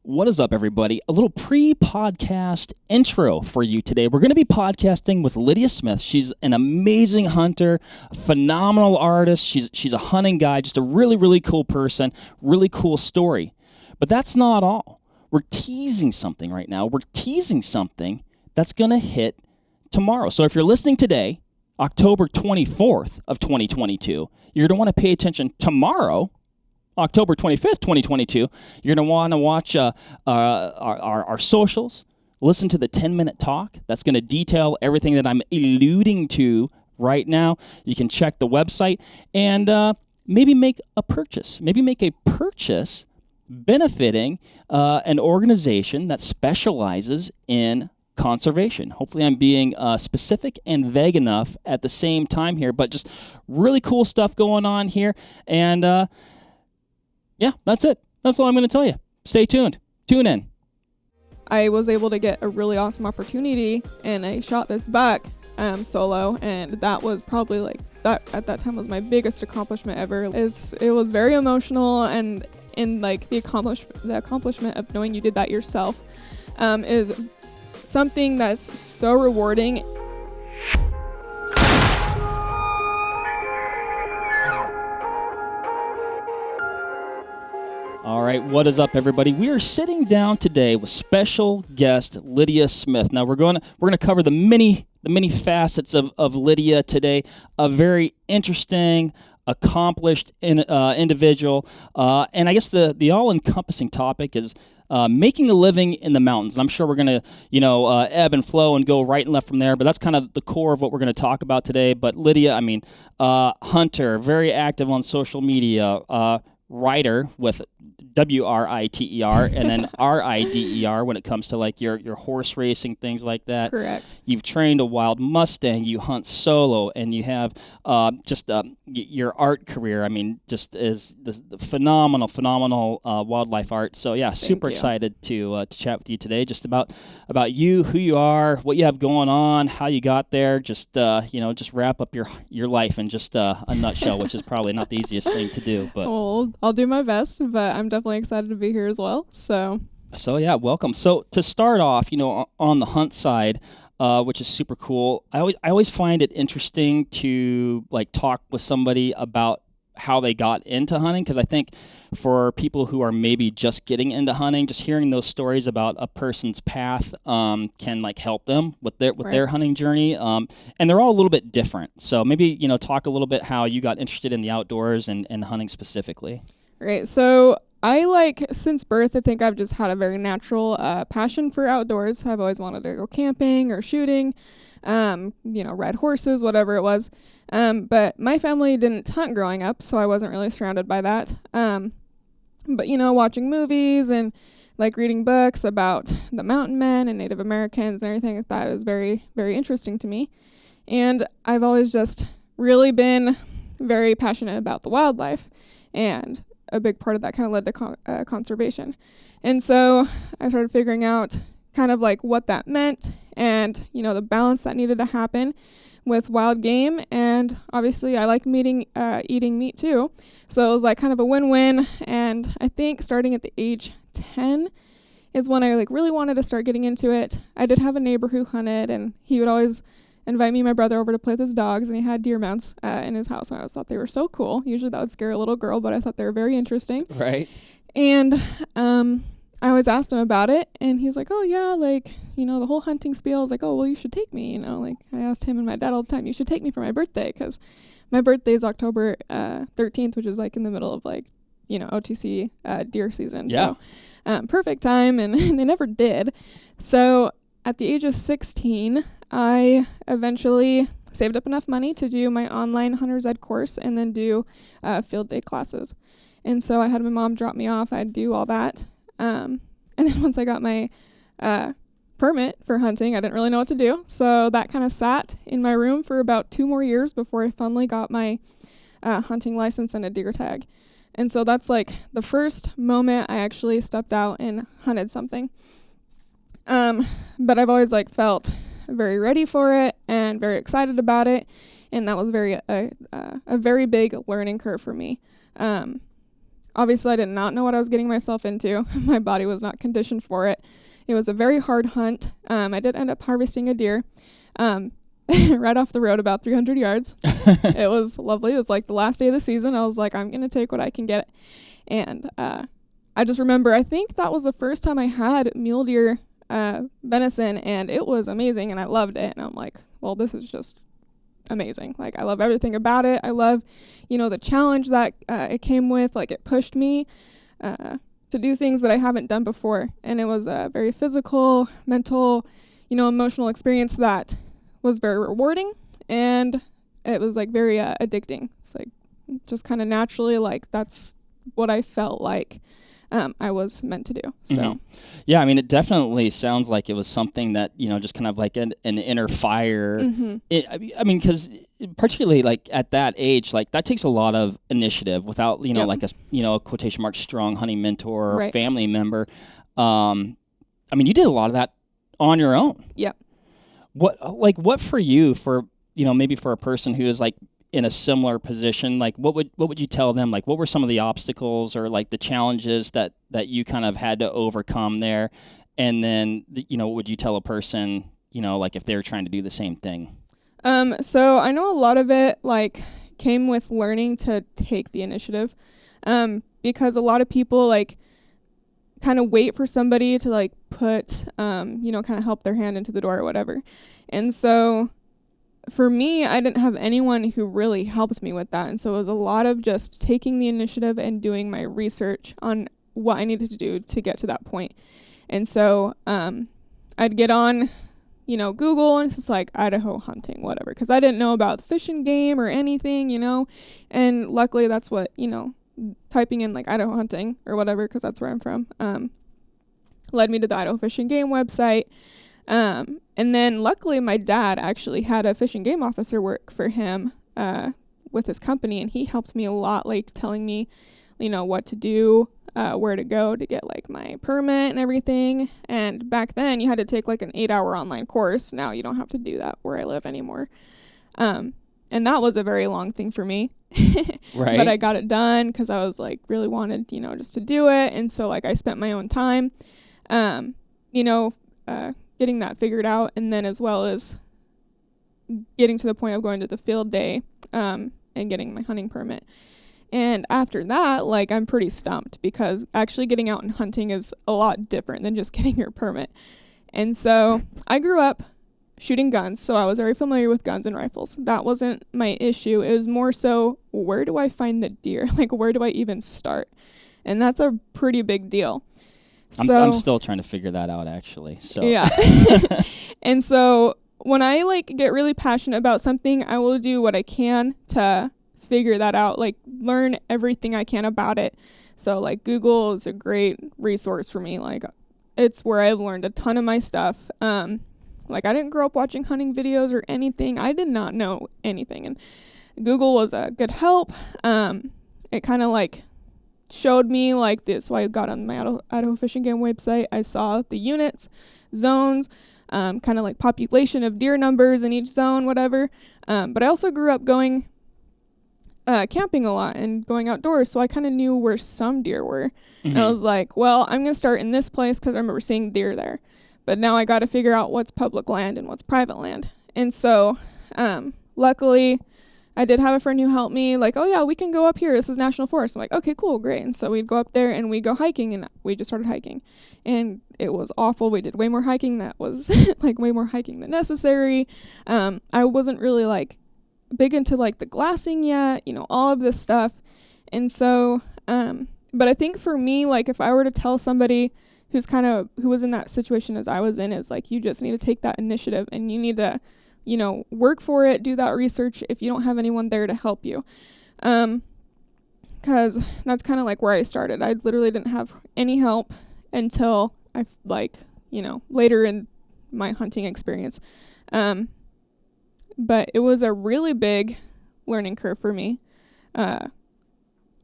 What is up, everybody? A little pre-podcast intro for you today. We're going to be podcasting with Lydia Smith. She's an amazing hunter, a phenomenal artist. She's a hunting guide, just a really, really cool person, really cool story. But that's not all. We're teasing something right now. We're teasing something that's going to hit tomorrow. So if you're listening today, October 24th of 2022, you're going to want to pay attention tomorrow, October 25th, 2022, you're going to want to watch our socials, listen to the 10-minute talk. That's going to detail everything that I'm alluding to right now. You can check the website and maybe make a purchase. Maybe make a purchase benefiting an organization that specializes in conservation. Hopefully I'm being specific and vague enough at the same time here, but just really cool stuff going on here. And yeah, that's it. That's all I'm going to tell you. Stay tuned. Tune in. I was able to get a really awesome opportunity, and I shot this buck solo, and that was probably that at that time was my biggest accomplishment ever. It was very emotional, and in the accomplishment of knowing you did that yourself is something that's so rewarding. All right, what is up, everybody? We are sitting down today with special guest Lydia Smith. Now we're going to cover the many facets of Lydia today. A very interesting, accomplished individual, and I guess the all-encompassing topic is making a living in the mountains. And I'm sure we're going to ebb and flow and go right and left from there, but that's kind of the core of what we're going to talk about today. But Lydia, hunter, very active on social media, writer with WRITER and then RIDER when it comes to your horse racing, things like that. Correct. You've trained a wild Mustang, you hunt solo, and you have your art career. Just is the phenomenal wildlife art. So yeah, super excited to chat with you today, just about you, who you are, what you have going on, how you got there. Just wrap up your life in just a nutshell, which is probably not the easiest thing to do. But well, I'll do my best, but I'm definitely excited to be here as well. So yeah, welcome. So to start off, on the hunt side, which is super cool. I always find it interesting to talk with somebody about how they got into hunting, because I think for people who are maybe just getting into hunting, just hearing those stories about a person's path can help them with their hunting journey. And they're all a little bit different. So maybe talk a little bit how you got interested in the outdoors and hunting specifically. Right. So since birth, I think I've just had a very natural passion for outdoors. I've always wanted to go camping or shooting, ride horses, whatever it was. But my family didn't hunt growing up, so I wasn't really surrounded by that. But, watching movies and reading books about the mountain men and Native Americans and everything like that was very, very interesting to me. And I've always just really been very passionate about the wildlife, and a big part of that kind of led to conservation. And so I started figuring out kind of what that meant and, the balance that needed to happen with wild game. And obviously I like eating meat too. So it was kind of a win-win. And I think starting at the age 10 is when I really wanted to start getting into it. I did have a neighbor who hunted, and he would always invite me and my brother over to play with his dogs, and he had deer mounts in his house, and I always thought they were so cool. Usually that would scare a little girl, but I thought they were very interesting. Right. And I always asked him about it, and he's like, oh yeah, the whole hunting spiel. I was like, oh, well, you should take me, I asked him and my dad all the time, you should take me for my birthday, because my birthday is October 13th, which is in the middle of OTC deer season. Yeah. So perfect time, and they never did. So at the age of 16, I eventually saved up enough money to do my online hunter's ed course and then do field day classes. And so I had my mom drop me off. I'd do all that. And then once I got my permit for hunting, I didn't really know what to do. So that kind of sat in my room for about 2 more years before I finally got my hunting license and a deer tag. And so that's the first moment I actually stepped out and hunted something. But I've always felt very ready for it and very excited about it, and that was a very big learning curve for me. obviously I did not know what I was getting myself into. My body was not conditioned for it. It was a very hard hunt. I did end up harvesting a deer right off the road, about 300 yards. It was lovely. It was like the last day of the season. I was like, I'm going to take what I can get. And I just remember, I think that was the first time I had mule deer venison, and it was amazing, and I loved it. And I'm like, well, this is just amazing. Like, I love everything about it. I love, the challenge that it came with. Like, it pushed me to do things that I haven't done before. And it was a very physical, mental, emotional experience that was very rewarding. And it was like very addicting. It's like just kind of naturally, like, that's what I felt like I was meant to do. So, mm-hmm. Yeah, I mean, it definitely sounds like it was something that, just kind of like an inner fire. Mm-hmm. Because particularly like at that age, like that takes a lot of initiative without, Yep. like a quotation mark strong hunting mentor or Right. family member. You did a lot of that on your own. Yep. What for you, for, maybe for a person who is like in a similar position, like what would you tell them? Like, what were some of the obstacles or like the challenges that you kind of had to overcome there? And then, what would you tell a person, like if they're trying to do the same thing? So I know a lot of it like came with learning to take the initiative, because a lot of people like kind of wait for somebody to like put, kind of help their hand into the door or whatever. And so for me, I didn't have anyone who really helped me with that. And so it was a lot of just taking the initiative and doing my research on what I needed to do to get to that point. And so I'd get on, Google, and it's just like Idaho hunting, whatever, because I didn't know about Fish and Game or anything, and luckily that's what, typing in like Idaho hunting or whatever, because that's where I'm from, led me to the Idaho Fish and Game website. And then luckily my dad actually had a fish and game officer work for him with his company, and he helped me a lot, like telling me, what to do, where to go to get like my permit and everything. And back then you had to take like an 8-hour online course. Now you don't have to do that where I live anymore. And that was a very long thing for me. Right. But I got it done because I was like really wanted, just to do it. And so like I spent my own time, getting that figured out, and then as well as getting to the point of going to the field day and getting my hunting permit. And after that, like, I'm pretty stumped because actually getting out and hunting is a lot different than just getting your permit. And so I grew up shooting guns, so I was very familiar with guns and rifles. That wasn't my issue. It was more so, where do I find the deer? Like, where do I even start? And that's a pretty big deal. I'm still trying to figure that out, actually. So yeah. And so when I like get really passionate about something, I will do what I can to figure that out, like learn everything I can about it. So like Google is a great resource for me. Like it's where I've learned a ton of my stuff. Like I didn't grow up watching hunting videos or anything. I did not know anything, and Google was a good help. It kind of like showed me like this. So I got on my Idaho Fish and Game website. I saw the units, zones, kind of like population of deer numbers in each zone, whatever. But I also grew up going camping a lot and going outdoors, so I kind of knew where some deer were. Mm-hmm. And I was like, well, I'm going to start in this place because I remember seeing deer there. But now I got to figure out what's public land and what's private land. And so luckily, I did have a friend who helped me, like, oh, yeah, we can go up here. This is National Forest. I'm like, okay, cool, great. And so we'd go up there and we'd go hiking, and we just started hiking. And it was awful. We did way more hiking. That was, like, way more hiking than necessary. I wasn't really, like, big into, like, the glassing yet, all of this stuff. And so, but I think for me, like, if I were to tell somebody who was in that situation as I was in, is, like, you just need to take that initiative and you need to, work for it, do that research if you don't have anyone there to help you. Because that's kind of like where I started. I literally didn't have any help until I, later in my hunting experience. But it was a really big learning curve for me. I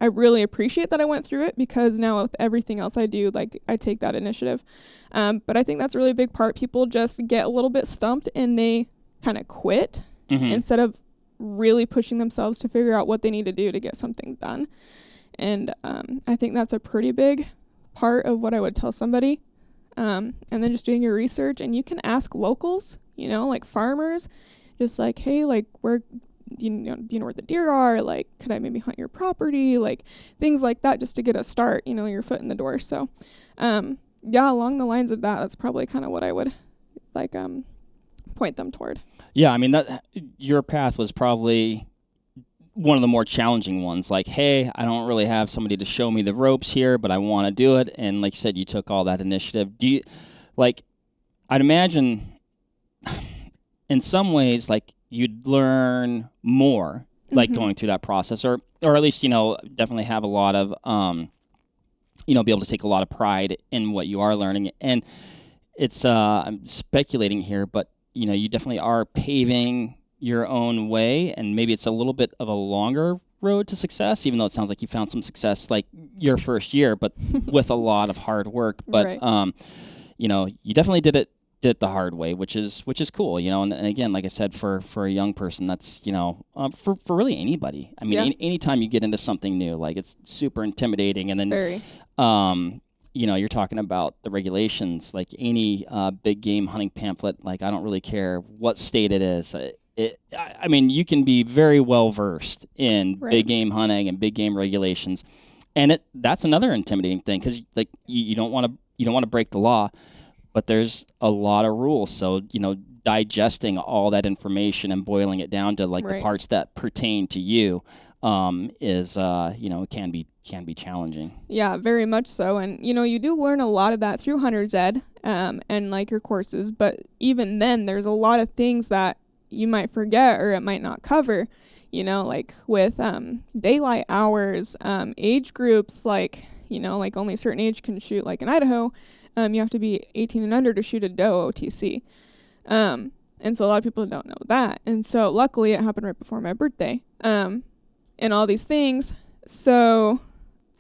really appreciate that I went through it because now with everything else I do, like, I take that initiative. But I think that's a really big part. People just get a little bit stumped and they kind of quit instead of really pushing themselves to figure out what they need to do to get something done. And I think that's a pretty big part of what I would tell somebody. And then just doing your research, and you can ask locals, like farmers, just like, hey, like, where, do you know where the deer are? Like, could I maybe hunt your property? Like, things like that, just to get a start, your foot in the door. So, along the lines of that, that's probably kind of what I would like point them toward. Yeah, I mean, that your path was probably one of the more challenging ones. Like, hey, I don't really have somebody to show me the ropes here, but I want to do it. And like you said, you took all that initiative. Do you, like, I'd imagine in some ways, like, you'd learn more, like, going through that process, or at least, definitely have a lot of, be able to take a lot of pride in what you are learning. And it's, I'm speculating here, but, you definitely are paving your own way, and maybe it's a little bit of a longer road to success, even though it sounds like you found some success like your first year, but with a lot of hard work. But right. You definitely did it the hard way, which is cool, and again, like I said, for a young person, that's for really anybody. I mean, anytime you get into something new, like, it's super intimidating, and then Very. You're talking about the regulations, like any big game hunting pamphlet. Like, I don't really care what state it is. I mean, you can be very well versed in big game hunting and big game regulations, and that's another intimidating thing, because like you don't want to break the law, but there's a lot of rules. So digesting all that information and boiling it down to like the parts that pertain to you is can be challenging. Yeah, very much so. And you do learn a lot of that through hunter's ed and like your courses, but even then there's a lot of things that you might forget or it might not cover, like with daylight hours, age groups, like like only a certain age can shoot. Like in Idaho, you have to be 18 and under to shoot a doe OTC. And so a lot of people don't know that. And so luckily it happened right before my birthday, and all these things. So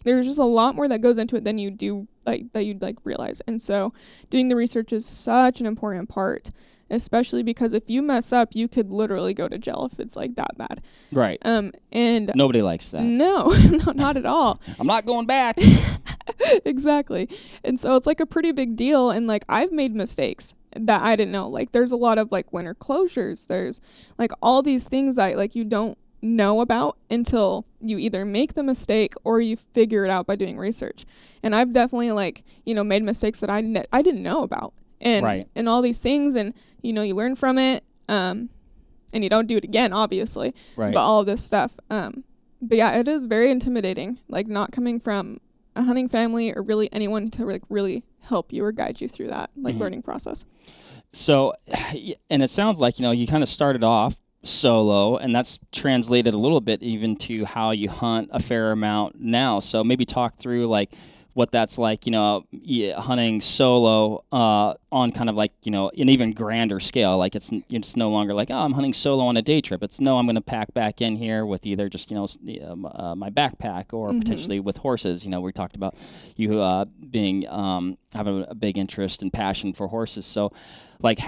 there's just a lot more that goes into it than you do, like, that you'd like realize. And so doing the research is such an important part, especially because if you mess up, you could literally go to jail if it's like that bad. Right. And nobody likes that. No, no, not at all. I'm not going back. Exactly. And so it's like a pretty big deal. And like, I've made mistakes that I didn't know. Like, there's a lot of like winter closures. There's like all these things that like you don't know about until you either make the mistake or you figure it out by doing research. And I've definitely like, made mistakes that I didn't know about. And all these things, and you learn from it, and you don't do it again, obviously. Right. But all of this stuff. But yeah, it is very intimidating, like not coming from a hunting family or really anyone to like really help you or guide you through that like learning process. So, and it sounds like you kind of started off solo, and that's translated a little bit even to how you hunt a fair amount now. So maybe talk through like what that's like, hunting solo on kind of like, an even grander scale. Like, it's no longer like, oh, I'm hunting solo on a day trip. It's no, I'm going to pack back in here with either just, my backpack or potentially with horses. We talked about you being having a big interest and passion for horses. So like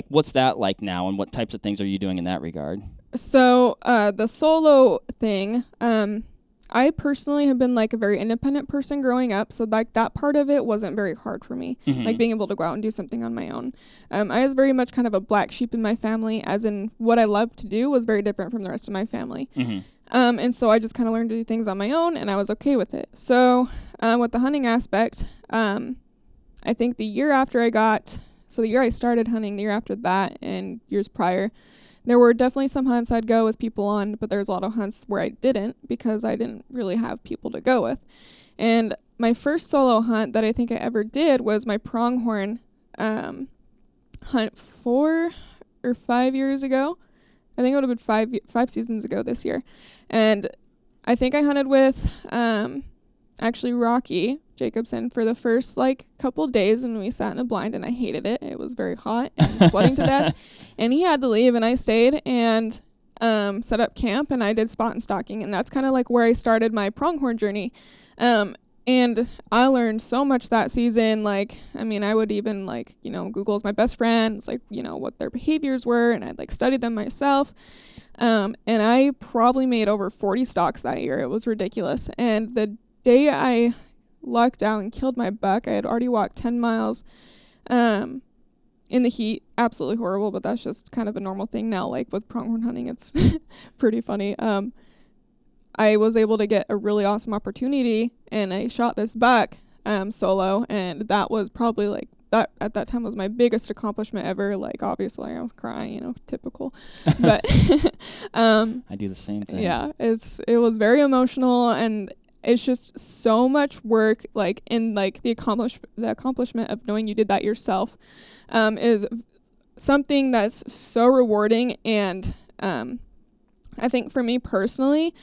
what's that like now, and what types of things are you doing in that regard? So the solo thing, I personally have been like a very independent person growing up, so like that part of it wasn't very hard for me, like being able to go out and do something on my own. I was very much kind of a black sheep in my family, as in what I loved to do was very different from the rest of my family. And so I just kind of learned to do things on my own, and I was okay with it. So with the hunting aspect, I think the year I started hunting, the year after that and years prior, there were definitely some hunts I'd go with people on, but there's a lot of hunts where I didn't, because I didn't really have people to go with. And my first solo hunt that I think I ever did was my pronghorn hunt 4 or 5 years ago. I think it would have been five seasons ago this year. And I think I hunted with actually Rocky Jacobson for the first like couple days, and we sat in a blind, and I hated it. It was very hot and sweating to death, and he had to leave, and I stayed and set up camp, and I did spot and stalking, and that's kind of like where I started my pronghorn journey. And I learned so much that season. Like, I mean, I would even like, Google's my best friend. It's like, what their behaviors were, and I'd like study them myself. And I probably made over 40 stalks that year. It was ridiculous. And the day I lucked out and killed my buck, I had already walked 10 miles in the heat. Absolutely horrible, but that's just kind of a normal thing now. Like with pronghorn hunting, it's pretty funny. I was able to get a really awesome opportunity, and I shot this buck solo, and that was probably like, that at that time was my biggest accomplishment ever. Like, obviously I was crying, typical, but I do the same thing. Yeah, it was very emotional, and it's just so much work. Like, in like the accomplishment of knowing you did that yourself is something that's so rewarding. And I think for me personally,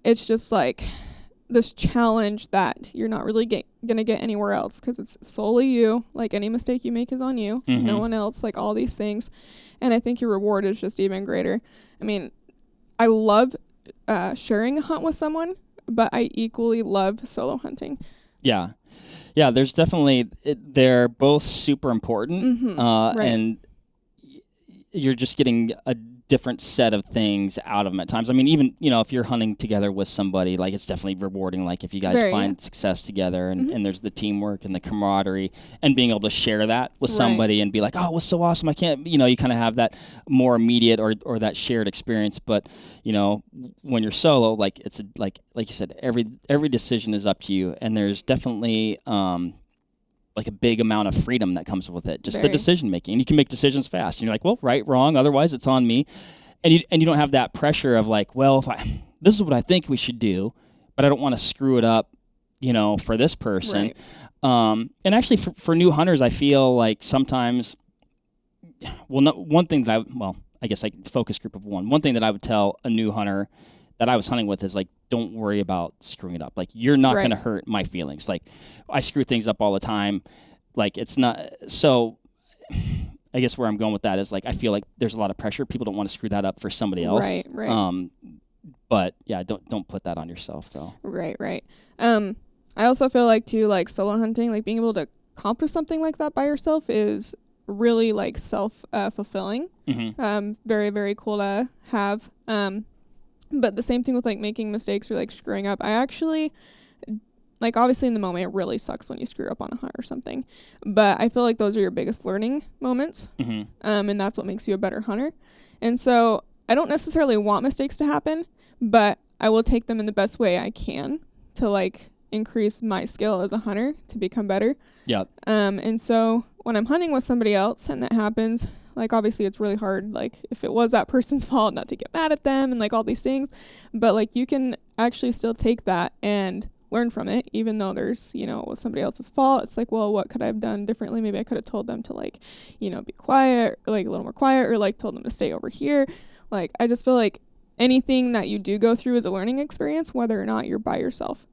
it's just like this challenge that you're not really gonna get anywhere else, because it's solely you. Like, any mistake you make is on you, no one else, like all these things. And I think your reward is just even greater. I mean, I love sharing a hunt with someone, but I equally love solo hunting. Yeah, there's definitely, they're both super important, right. And you're just getting a different set of things out of them at times. I mean, even, if you're hunting together with somebody, like, it's definitely rewarding, like if you guys find success together, and there's the teamwork and the camaraderie, and being able to share that with somebody and be like, oh, it was so awesome, I can't, you kind of have that more immediate or that shared experience. But when you're solo, like, it's like you said, every decision is up to you, and there's definitely like a big amount of freedom that comes with it, just the decision making. And you can make decisions fast. And you're like, well, right, wrong, otherwise it's on me. And you don't have that pressure of like, well, this is what I think we should do, but I don't want to screw it up, for this person. Right. And actually for new hunters, I feel like sometimes, one thing that I guess like focus group of one thing that I would tell a new hunter that I was hunting with is like, don't worry about screwing it up. Like, you're not going to hurt my feelings. Like, I screw things up all the time. Like, it's not, so I guess where I'm going with that is like, I feel like there's a lot of pressure. People don't want to screw that up for somebody else. Right. But yeah, don't put that on yourself though. Right. I also feel like too, like solo hunting, like being able to accomplish something like that by yourself is really like fulfilling. Very, very cool to have. But the same thing with like making mistakes or like screwing up. I actually, like, obviously in the moment it really sucks when you screw up on a hunt or something, but I feel like those are your biggest learning moments. And that's what makes you a better hunter. And so I don't necessarily want mistakes to happen, but I will take them in the best way I can to like increase my skill as a hunter to become better. Yeah. And so when I'm hunting with somebody else and that happens, like, obviously it's really hard, like, if it was that person's fault, not to get mad at them and like all these things, but like you can actually still take that and learn from it, even though there's, it was somebody else's fault. It's like, well, what could I have done differently? Maybe I could have told them to like, be quiet, or like a little more quiet, or like told them to stay over here. Like, I just feel like anything that you do go through is a learning experience, whether or not you're by yourself.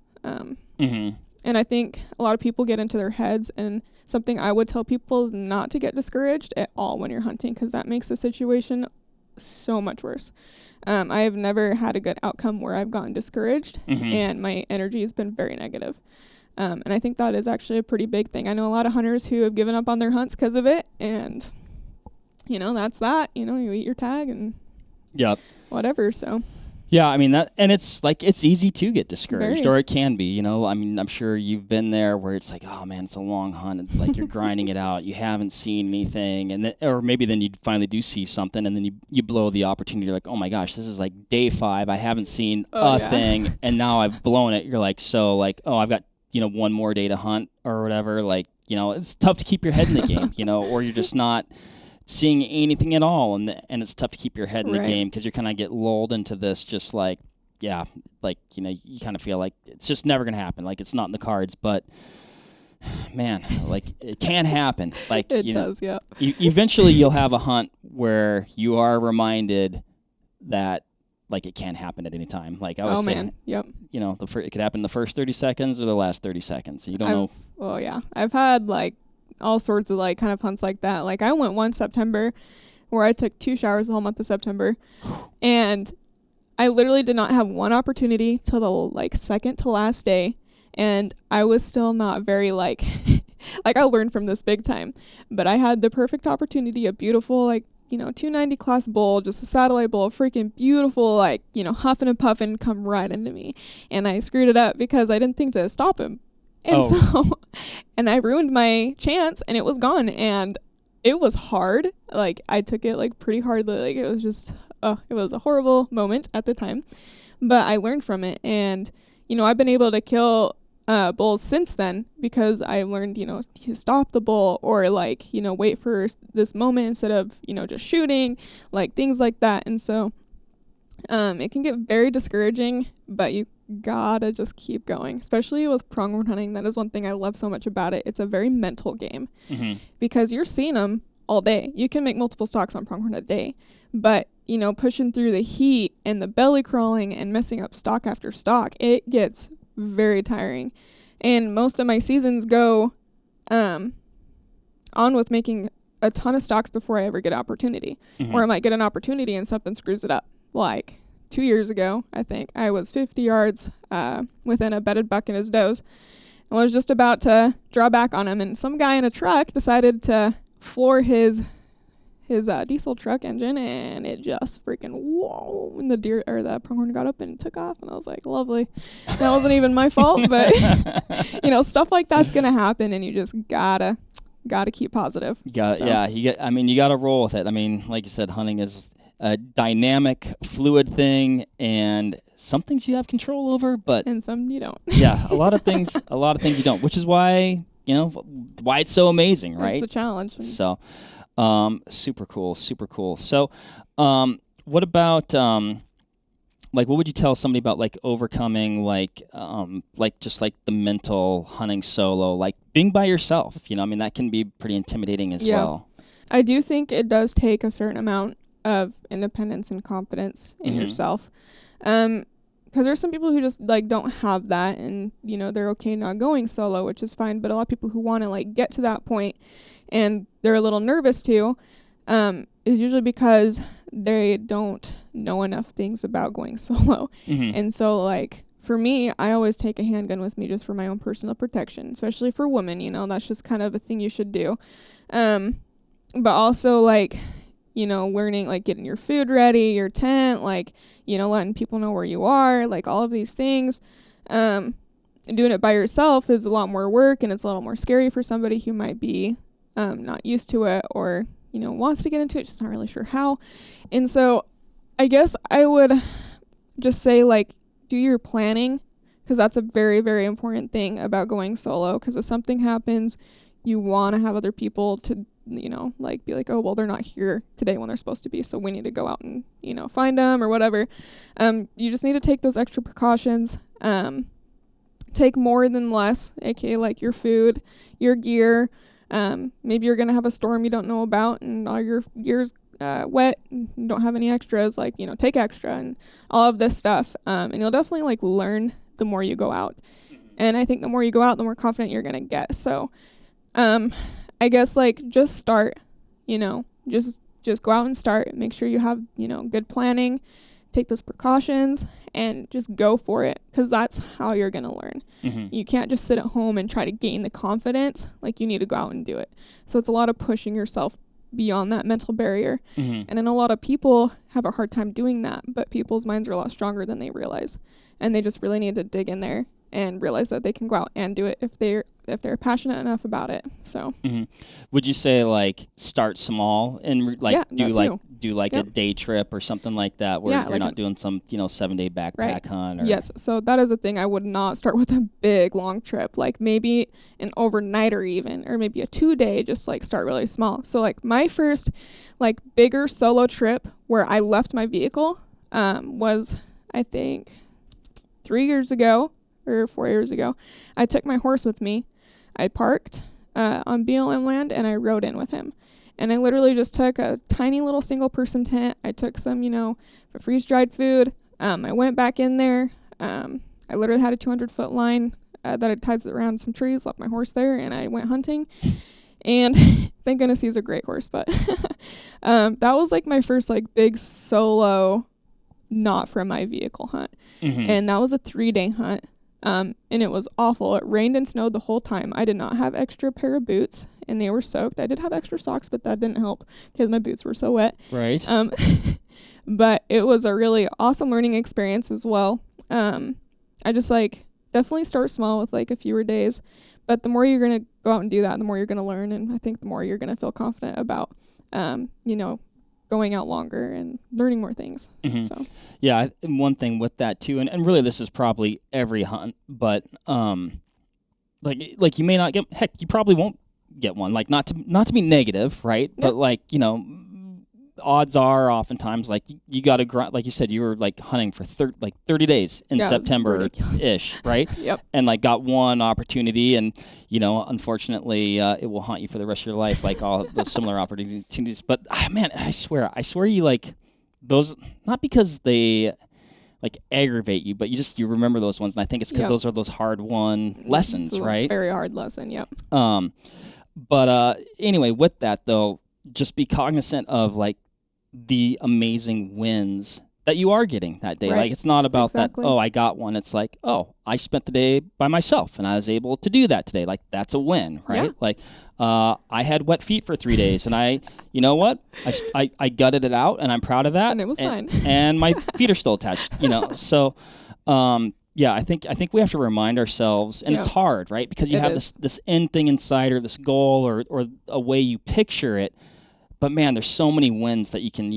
And I think a lot of people get into their heads, and something I would tell people is not to get discouraged at all when you're hunting, because that makes the situation so much worse. I have never had a good outcome where I've gotten discouraged, and my energy has been very negative. And I think that is actually a pretty big thing. I know a lot of hunters who have given up on their hunts because of it, and, that's that. You eat your tag and whatever, so... Yeah, I mean, and it's like, it's easy to get discouraged, or it can be, I mean, I'm sure you've been there where it's like, oh man, it's a long hunt. It's like you're grinding it out. You haven't seen anything. And or maybe then you finally do see something, and then you blow the opportunity. You're like, oh my gosh, this is like day 5. I haven't seen thing. And now I've blown it. You're like, so like, oh, I've got, one more day to hunt or whatever. Like, it's tough to keep your head in the game, or you're just not seeing anything at all, and it's tough to keep your head in the game, because you kind of get lulled into this, just like, you kind of feel like it's just never gonna happen, like it's not in the cards. But man, like, it can happen. Like, it does. Eventually you'll have a hunt where you are reminded that, like, it can happen at any time. Like I was saying, it could happen in the first 30 seconds or the last 30 seconds. You don't know. Oh yeah, I've had like all sorts of like kind of hunts like that. Like, I went one September where I took 2 showers the whole month of September, and I literally did not have one opportunity till the like second to last day, and I was still not very like like I learned from this big time, but I had the perfect opportunity, a beautiful like 290 class bull, just a satellite bull, freaking beautiful, like, huffing and puffing, come right into me. And I screwed it up because I didn't think to stop him. And and I ruined my chance, and it was gone. And it was hard. Like, I took it like pretty hardly. Like, it was just, it was a horrible moment at the time, but I learned from it. And, I've been able to kill bulls since then because I learned, to stop the bull or like, wait for this moment instead of, just shooting, like things like that. And so it can get very discouraging, but you gotta just keep going, especially with pronghorn hunting. That is one thing I love so much about it. It's a very mental game because you're seeing them all day. You can make multiple stalks on pronghorn a day, but pushing through the heat and the belly crawling and messing up stalk after stalk, it gets very tiring. And most of my seasons go on with making a ton of stalks before I ever get an opportunity, or I might get an opportunity and something screws it up. Like 2 years ago, I think I was 50 yards within a bedded buck and his does, and was just about to draw back on him, and some guy in a truck decided to floor his diesel truck engine, and it just freaking whoa, and the pronghorn got up and took off, and I was like, lovely. That wasn't even my fault, but stuff like that's gonna happen, and you just gotta keep positive. You gotta roll with it. I mean, like you said, hunting is a dynamic, fluid thing, and some things you have control over, and some you don't. Yeah, a lot of things you don't, which is why why it's so amazing, right? It's the challenge. So, super cool. So, what about what would you tell somebody about like overcoming just like the mental hunting solo, like being by yourself? That can be pretty intimidating as well. I do think it does take a certain amount of independence and confidence in yourself. Because there's some people who just like don't have that, and they're okay not going solo, which is fine. But a lot of people who want to like get to that point and they're a little nervous too, is usually because they don't know enough things about going solo. And so like for me, I always take a handgun with me just for my own personal protection, especially for women. That's just kind of a thing you should do. But also like learning, like getting your food ready, your tent, like, letting people know where you are, like all of these things. Doing it by yourself is a lot more work, and it's a little more scary for somebody who might be not used to it, or, wants to get into it, just not really sure how. And so I guess I would just say, like, do your planning, because that's a very, very important thing about going solo, because if something happens, you want to have other people to like be like, oh, well, they're not here today when they're supposed to be, so we need to go out and, find them or whatever. You just need to take those extra precautions. Take more than less, aka like your food, your gear. Maybe you're going to have a storm you don't know about and all your gear's wet and you don't have any extras, like, take extra and all of this stuff. And you'll definitely like learn the more you go out. And I think the more you go out, the more confident you're going to get. So, I guess like just start, just go out and start. Make sure you have, good planning, take those precautions, and just go for it, because that's how you're going to learn. You can't just sit at home and try to gain the confidence. Like, you need to go out and do it. So it's a lot of pushing yourself beyond that mental barrier. And then a lot of people have a hard time doing that, but people's minds are a lot stronger than they realize. And they just really need to dig in there and realize that they can go out and do it if they're passionate enough about it. So would you say like start small and do a day trip or something like that, where you're not doing some 7-day backpack hunt? Yes, so that is a thing. I would not start with a big long trip, like maybe an overnighter even, or maybe a 2-day, just like start really small. So like my first like bigger solo trip where I left my vehicle was, I think, 3 years ago or 4 years ago. I took my horse with me. I parked on BLM land and I rode in with him. And I literally just took a tiny little single person tent. I took some, freeze dried food. I went back in there. I literally had a 200-foot line that I tied around some trees, left my horse there, and I went hunting. And thank goodness he's a great horse. But that was like my first like big solo, not from my vehicle hunt. And that was a 3-day hunt. And it was awful. It rained and snowed the whole time. I did not have extra pair of boots, and they were soaked. I did have extra socks, but that didn't help because my boots were so wet. Right. But it was a really awesome learning experience as well. I just definitely start small with a fewer days, but the more you're going to go out and do that, the more you're going to learn. And I think the more you're going to feel confident about, going out longer and learning more things. Mm-hmm. So, yeah. And one thing with that too, and really this is probably every hunt, but, like you may not get, heck, you probably won't get one, not to be negative, right? Yep. But odds are oftentimes you got to grind, like you said, you were hunting for 30 days in September-ish, right? Yep. And got one opportunity, and unfortunately it will haunt you for the rest of your life, all those similar opportunities. But man, I swear you those, not because they aggravate you, but you remember those ones, and I think it's because those are those hard won lessons, it's right? Very hard lesson. Yep. But anyway, with that though, just be cognizant of the amazing wins that you are getting that day. Right. It's not about exactly. that, oh, I got one. It's I spent the day by myself and I was able to do that today. That's a win, right? Yeah. I had wet feet for 3 days, and you know what? I gutted it out, and I'm proud of that. And it was fine. And my feet are still attached, So, yeah, I think we have to remind ourselves, and it's hard, right? Because you have this end thing inside, or this goal, or a way you picture it. But man, there's so many wins that you can,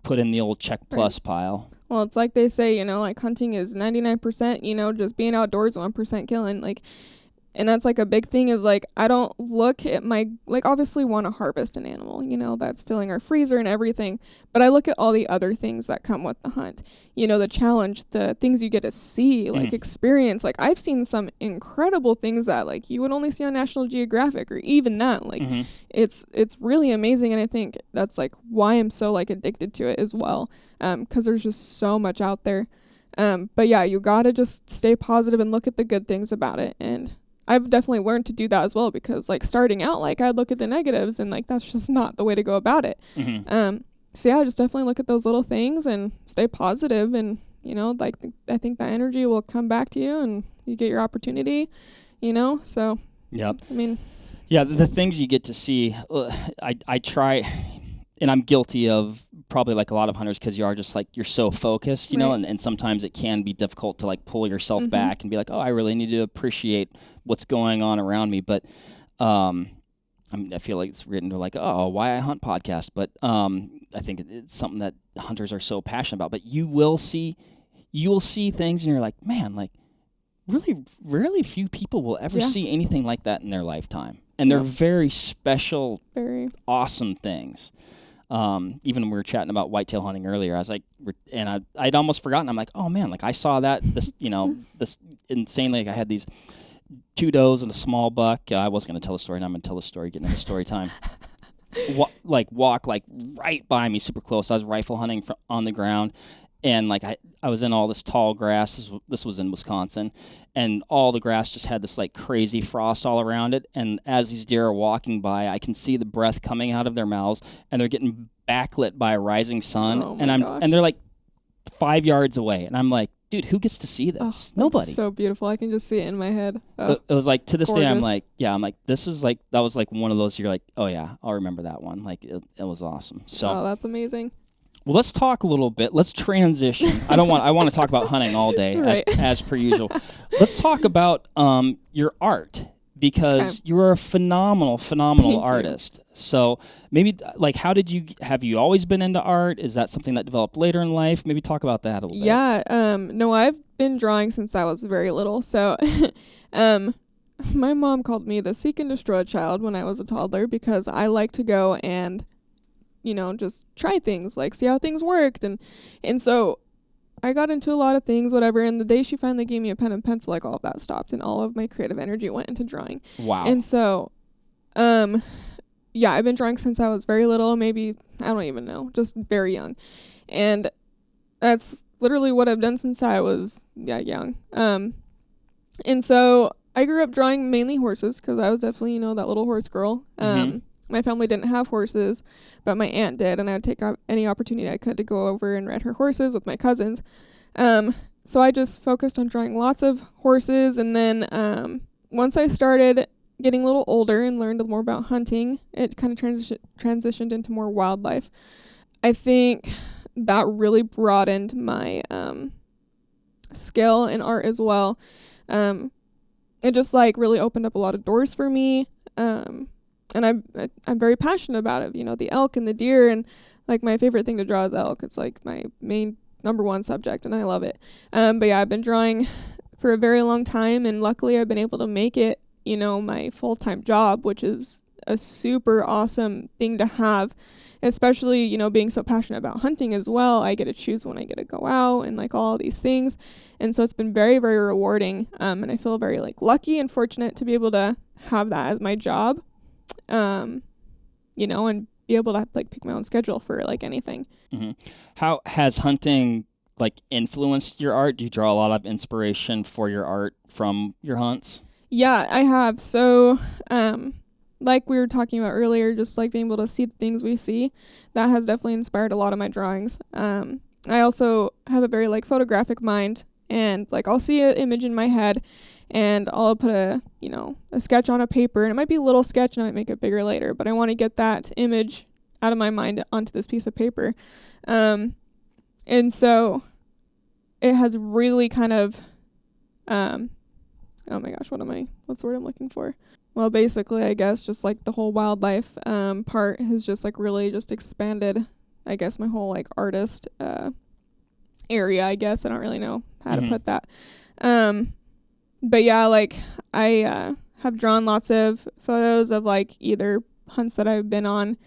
put in the old check plus pile. Well, it's like they say, hunting is 99%, just being outdoors, 1% killing. And that's a big thing is I don't look at my, obviously want to harvest an animal, that's filling our freezer and everything. But I look at all the other things that come with the hunt, the challenge, the things you get to see, experience. I've seen some incredible things that you would only see on National Geographic, or even that. It's really amazing. And I think that's why I'm so addicted to it as well. 'Cause there's just so much out there. But yeah, you gotta just stay positive and look at the good things about it. And I've definitely learned to do that as well, because starting out, I'd look at the negatives and that's just not the way to go about it. Mm-hmm. So yeah, just definitely look at those little things and stay positive, and I think that energy will come back to you and you get your opportunity, so. Yep. I mean. Yeah, the things you get to see, I try, and I'm guilty of probably a lot of hunters, because you are just you're so focused, you know, and sometimes it can be difficult to pull yourself back and be oh, I really need to appreciate what's going on around me. But I feel it's written to oh, why I hunt podcast, but I think it's something that hunters are so passionate about. But you will see things, and you're man, really few people will ever see anything like that in their lifetime, and they're very special, very awesome things. Even when we were chatting about whitetail hunting earlier, I was and I'd almost forgotten. I'm oh man, I saw that this insanely. I had these 2 does and a small buck. I was going to tell the story, and I'm going to tell the story. Getting into story time. Walk right by me, super close. I was rifle hunting on the ground, and I was in all this tall grass. This was in Wisconsin, and all the grass just had this crazy frost all around it. And as these deer are walking by, I can see the breath coming out of their mouths, and they're getting backlit by a rising sun. Oh and gosh. And they're 5 yards away, and I'm dude, who gets to see this? Nobody. So beautiful. I can just see it in my head. It was to this gorgeous. day, I'm this is that was one of those you're oh yeah, I'll remember that one. It was awesome. So. Oh, that's amazing. Well, let's talk a little bit. Let's transition. I want to talk about hunting all day, right. as per usual. Let's talk about your art, because you're a phenomenal Thank artist. You. So maybe have you always been into art? Is that something that developed later in life? Maybe talk about that a little bit. Yeah. No, I've been drawing since I was very little. So, my mom called me the seek and destroy child when I was a toddler, because I like to go and just try things, see how things worked. And so I got into a lot of things, whatever. And the day she finally gave me a pen and pencil, all of that stopped, and all of my creative energy went into drawing. Wow. And so, yeah, I've been drawing since I was very little, maybe, I don't even know, just very young. And that's literally what I've done since I was, young. And so I grew up drawing mainly horses, because I was definitely, that little horse girl. My family didn't have horses, but my aunt did, and I would take any opportunity I could to go over and ride her horses with my cousins. So I just focused on drawing lots of horses, and then once I started getting a little older and learned more about hunting, it kind of transitioned into more wildlife. I think that really broadened my skill in art as well. It just like really opened up a lot of doors for me. And I'm very passionate about it. You know, the elk and the deer, and like my favorite thing to draw is elk. It's like my main number one subject, and I love it. But yeah, I've been drawing for a very long time, and luckily I've been able to make it, you know, my full-time job, which is a super awesome thing to have, especially, you know, being so passionate about hunting as well. I get to choose when I get to go out and like all these things. And so it's been very, very rewarding. And I feel very like lucky and fortunate to be able to have that as my job, you know, and be able to like pick my own schedule for like anything. Mm-hmm. How has hunting like influenced your art? Do you draw a lot of inspiration for your art from your hunts? Yeah, I have. So, like we were talking about earlier, just like being able to see the things we see, that has definitely inspired a lot of my drawings. I also have a very like photographic mind, and like I'll see an image in my head, and I'll put a sketch on a paper, and it might be a little sketch, and I might make it bigger later, but I want to get that image out of my mind onto this piece of paper. And so it has really kind of, oh my gosh, what's the word I'm looking for? Well, basically, I guess just like the whole wildlife part has just like really just expanded, I guess, my whole like artist area, I guess. I don't really know how to put that. But yeah, like I have drawn lots of photos of like either hunts that I've been on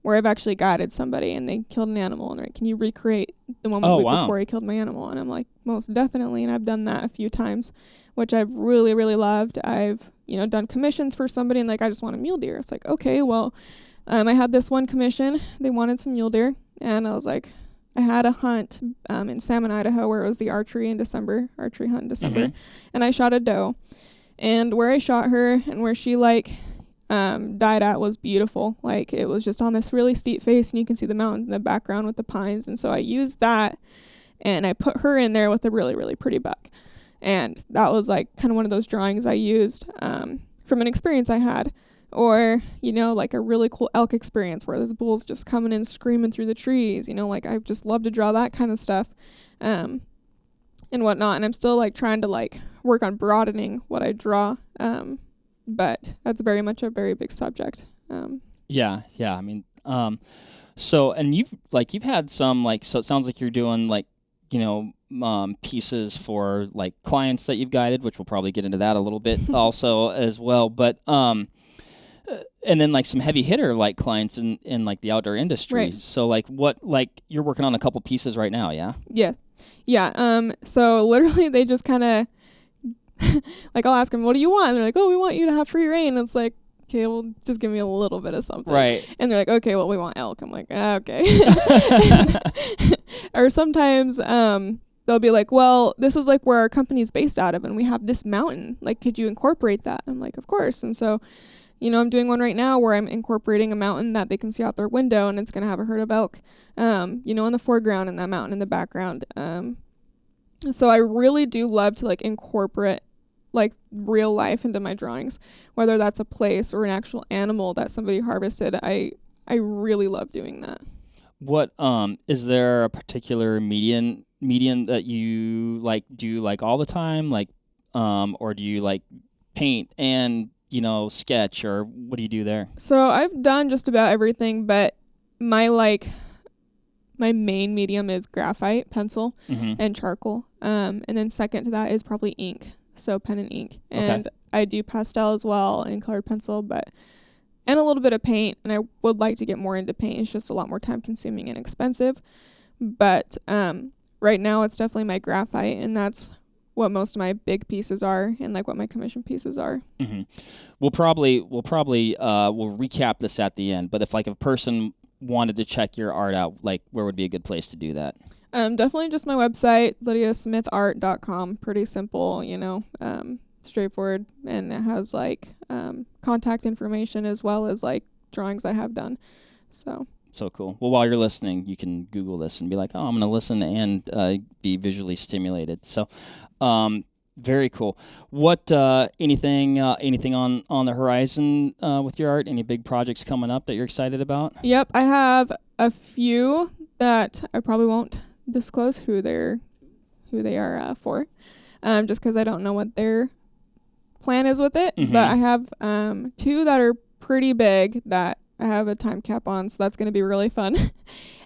where I've actually guided somebody and they killed an animal, and they're like, can you recreate the moment before he killed my animal? And I'm like, most definitely. And I've done that a few times, which I've really, really loved. I've, done commissions for somebody, and like, I just want a mule deer. It's like, okay, well, I had this one commission. They wanted some mule deer, and I was like, I had a hunt in Salmon, Idaho, where it was the archery hunt in December, and I shot a doe. And where I shot her and where she died at was beautiful. Like, it was just on this really steep face, and you can see the mountains in the background with the pines. And so I used that, and I put her in there with a really, really pretty buck. And that was like kind of one of those drawings I used from an experience I had. Or, like a really cool elk experience where there's bulls just coming in screaming through the trees. Like, I just love to draw that kind of stuff and whatnot. And I'm still like trying to like work on broadening what I draw. But that's very much a very big subject. Yeah. I mean, so, and you've had some so it sounds like you're doing pieces for like clients that you've guided, which we'll probably get into that a little bit also as well. But, and then like some heavy hitter like clients in like the outdoor industry. Right. So you're working on a couple pieces right now. Yeah. Yeah. So literally they just kind of, like, I'll ask them, what do you want? And they're like, oh, we want you to have free reign. It's like, okay, well, just give me a little bit of something. Right. And they're like, okay, well, we want elk. I'm like, okay. Or sometimes they'll be like, well, this is like where our company's based out of, and we have this mountain. Like, could you incorporate that? I'm like, of course. And so, I'm doing one right now where I'm incorporating a mountain that they can see out their window, and it's going to have a herd of elk, in the foreground and that mountain in the background. So I really do love to like incorporate like real life into my drawings, whether that's a place or an actual animal that somebody harvested. I really love doing that. What is there a particular medium that you like do like all the time, or do you like paint and sketch, or what do you do there? So I've done just about everything, but my main medium is graphite, pencil, and charcoal. And then second to that is probably ink, so pen and ink. And I do pastel as well and colored pencil, and a little bit of paint. And I would like to get more into paint. It's just a lot more time consuming and expensive. But right now it's definitely my graphite, and that's what most of my big pieces are, and like what my commission pieces are. Mm-hmm. We'll recap this at the end. But if like a person wanted to check your art out, like where would be a good place to do that? Definitely just my website, lydiasmithart.com. Pretty simple, straightforward, and it has like contact information as well as like drawings I have done. So So cool. Well, while you're listening, you can Google this and be like, oh, I'm going to listen and be visually stimulated. So very cool. What anything on the horizon with your art? Any big projects coming up that you're excited about? Yep, I have a few that I probably won't disclose who they are for, just because I don't know what their plan is with it. But I have 2 that are pretty big that I have a time cap on, so that's going to be really fun.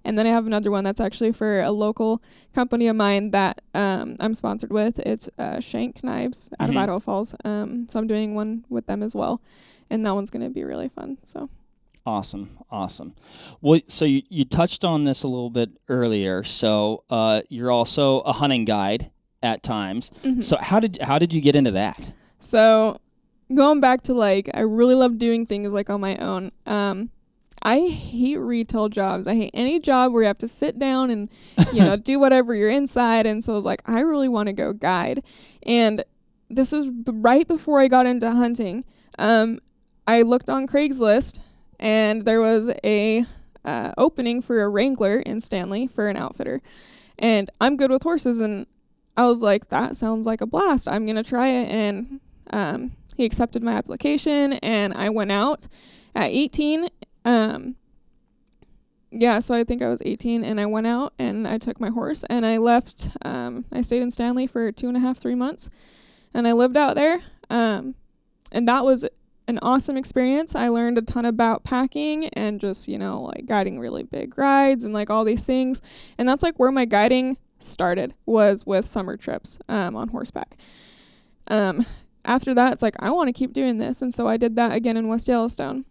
And then I have another one that's actually for a local company of mine that I'm sponsored with. It's Shank Knives out of Idaho Falls. So I'm doing one with them as well, and that one's going to be really fun. So awesome. Well, so you touched on this a little bit earlier. So you're also a hunting guide at times. So how did you get into that? So going back to I really love doing things on my own. I hate retail jobs. I hate any job where you have to sit down and, do whatever you're inside. And so I was like, I really want to go guide. And this is right before I got into hunting. I looked on Craigslist and there was a opening for a Wrangler in Stanley for an outfitter. And I'm good with horses. And I was like, that sounds like a blast. I'm going to try it. And he accepted my application and I went out at 18. So I think I was 18 and I went out and I took my horse and I left. I stayed in Stanley for 2.5, 3 months and I lived out there. And that was an awesome experience. I learned a ton about packing and just, guiding really big rides and all these things. And that's where my guiding started, was with summer trips, on horseback. After that, it's I want to keep doing this. And so I did that again in West Yellowstone.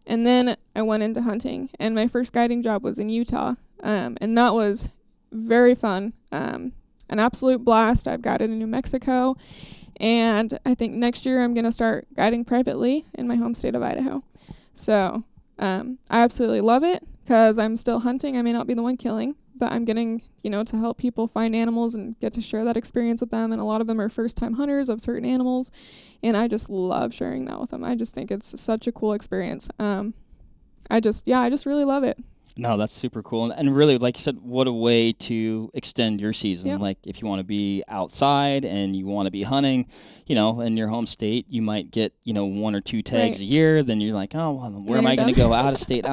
And then I went into hunting, and my first guiding job was in Utah, and that was very fun, an absolute blast. I've guided in New Mexico, and I think next year I'm going to start guiding privately in my home state of Idaho. So I absolutely love it because I'm still hunting. I may not be the one killing, but I'm getting, to help people find animals and get to share that experience with them. And a lot of them are first-time hunters of certain animals, and I just love sharing that with them. I just think it's such a cool experience. I just really love it. No, that's super cool. And really, like you said, what a way to extend your season. Yep. Like if you want to be outside and you want to be hunting, in your home state, you might get, 1 or 2 tags a year. Then you're like, oh, well, where am I going to go? Out of state.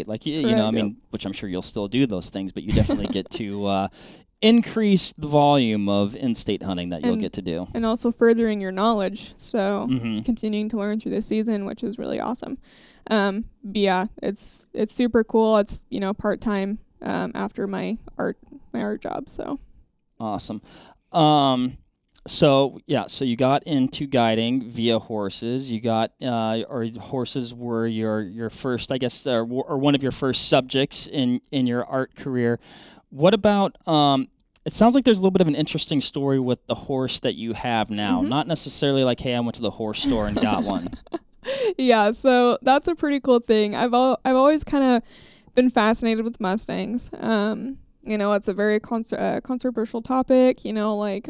Like, which I'm sure you'll still do those things, but you definitely get to increase the volume of in-state hunting that you'll get to do. And also furthering your knowledge. So continuing to learn through the season, which is really awesome. But yeah, it's super cool. It's, part-time, after my art job. So awesome. So you got into guiding via horses. You got, or horses were your first, I guess, or one of your first subjects in your art career. What about, it sounds like there's a little bit of an interesting story with the horse that you have now. Not necessarily hey, I went to the horse store and got one. Yeah, so that's a pretty cool thing. I've always kind of been fascinated with Mustangs. It's a very controversial topic,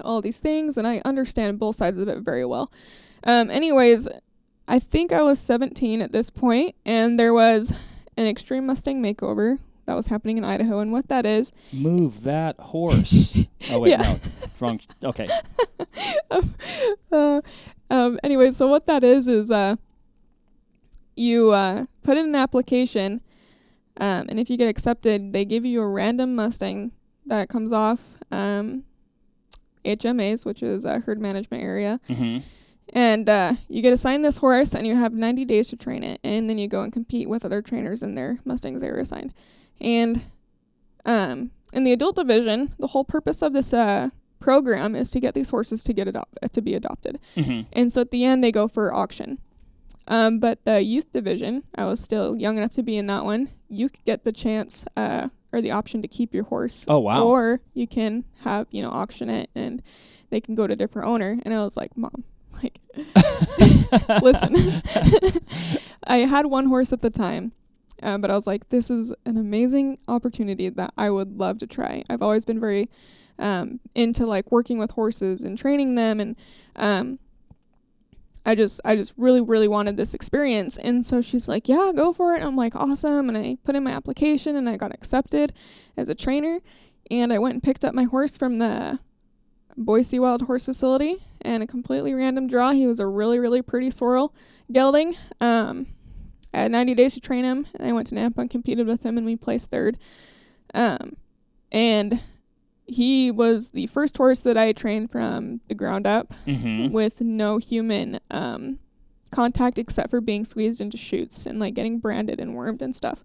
all these things, and I understand both sides of it very well. Anyways, I think I was 17 at this point, and there was an extreme Mustang makeover that was happening in Idaho, and what that is... Move that horse. Oh, wait, no. Wrong. Okay. Anyway, so what that is you put in an application, and if you get accepted, they give you a random Mustang that comes off HMAs, which is a herd management area. And you get assigned this horse, and you have 90 days to train it, and then you go and compete with other trainers in their Mustangs they were assigned. And in the adult division, the whole purpose of this program is to get these horses to be adopted. And so at the end, they go for auction. But the youth division, I was still young enough to be in that one. You could get the chance or the option to keep your horse. Oh, wow. Or you can have, auction it, and they can go to a different owner. And I was like, Mom, listen. I had one horse at the time, but I was like, this is an amazing opportunity that I would love to try. I've always been very into working with horses and training them, and I just really, really wanted this experience. And so she's like, yeah, go for it. And I'm like, awesome. And I put in my application and I got accepted as a trainer. And I went and picked up my horse from the Boise Wild Horse Facility, and a completely random draw. He was a really, really pretty sorrel gelding. I had 90 days to train him, and I went to Nampa and competed with him, and we placed third. And he was the first horse that I trained from the ground up with no human contact except for being squeezed into chutes and like getting branded and wormed and stuff.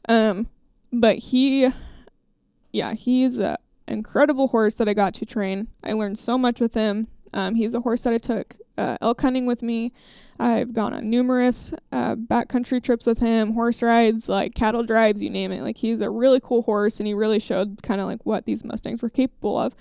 But he's a incredible horse that I got to train. I learned so much with him. He's a horse that I took elk hunting with me. I've gone on numerous backcountry trips with him, horse rides, like cattle drives, you name it. Like, he's a really cool horse, and he really showed kind of like what these Mustangs were capable of.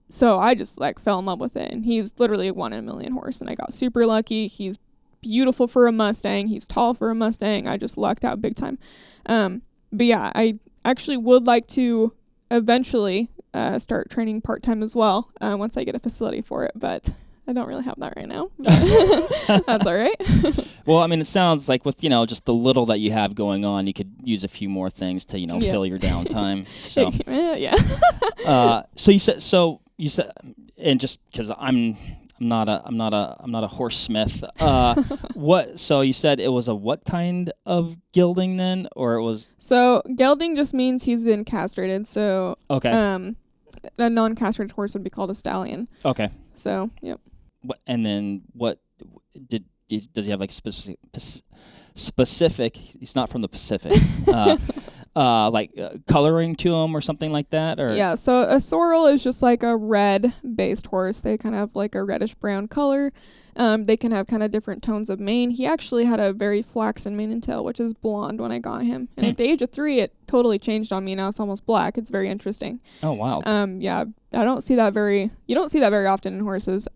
So I just like fell in love with it, and he's literally a 1 in a million horse, and I got super lucky. He's beautiful for a Mustang. He's tall for a Mustang. I just lucked out big time. But yeah, I actually would like to eventually start training part-time as well once I get a facility for it, but I don't really have that right now. That's all right. Well, I mean, it sounds like with, just the little that you have going on, you could use a few more things to, fill your downtime. So yeah. So you said, and just because I'm not a horse-smith. So you said it was a what kind of gelding then, or it was? So gelding just means he's been castrated. So okay. A non-castrated horse would be called a stallion. Okay. So yep. And then what does he have like specific? He's not from the Pacific. Coloring to him or something like that, or yeah. So a sorrel is just like a red-based horse. They kind of have like a reddish-brown color. They can have kind of different tones of mane. He actually had a very flaxen mane and tail, which is blonde when I got him. And at the age of 3, it totally changed on me. Now it's almost black. It's very interesting. Oh wow. Yeah, you don't see that very often in horses.